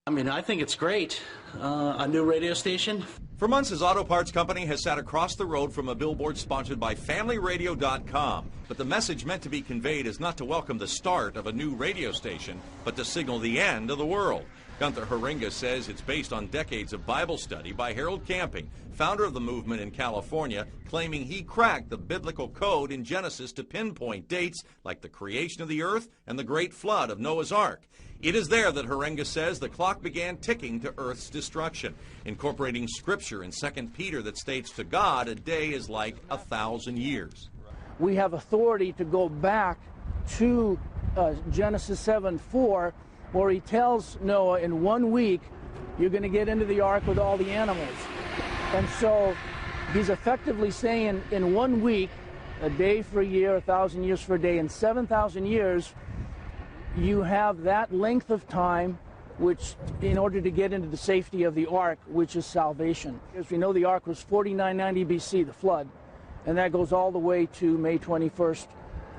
I mean, I think it's great. A new radio station. For months, his auto parts company has sat across the road from a billboard sponsored by FamilyRadio.com. But the message meant to be conveyed is not to welcome the start of a new radio station, but to signal the end of the world. Gunther Haringa says it's based on decades of Bible study by Harold Camping, founder of the movement in California, claiming he cracked the biblical code in Genesis to pinpoint dates like the creation of the earth and the great flood of Noah's Ark. It is there that Haringa says the clock began ticking to Earth's destruction, incorporating scripture in 2 Peter that states, to God, a day is like 1,000 years. We have authority to go back to Genesis 7:4, where he tells Noah, in 1 week, you're going to get into the ark with all the animals. And so he's effectively saying in 1 week, a day for a year, 1,000 years for a day, in 7,000 years, you have that length of time which, in order to get into the safety of the ark, which is salvation. As we know, the ark was 4990 BC, the flood, and that goes all the way to May 21st,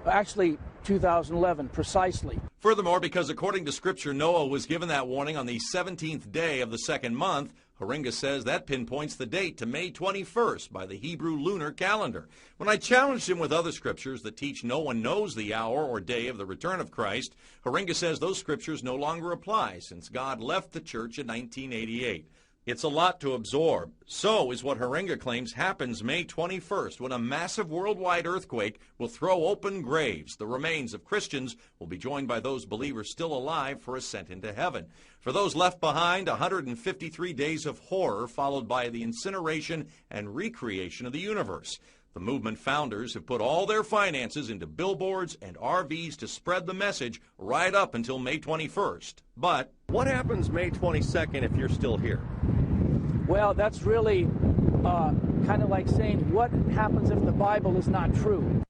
actually 2011, precisely. Furthermore, because according to Scripture, Noah was given that warning on the 17th day of the second month, Haringa says that pinpoints the date to May 21st by the Hebrew lunar calendar. When I challenged him with other scriptures that teach no one knows the hour or day of the return of Christ, Haringa says those scriptures no longer apply since God left the church in 1988. It's a lot to absorb. So is what Haringa claims happens May 21st, when a massive worldwide earthquake will throw open graves. The remains of Christians will be joined by those believers still alive for ascent into heaven. For those left behind, 153 days of horror followed by the incineration and recreation of the universe. The movement founders have put all their finances into billboards and RVs to spread the message right up until May 21st. But what happens May 22nd if you're still here? Well, that's really kind of like saying, what happens if the Bible is not true?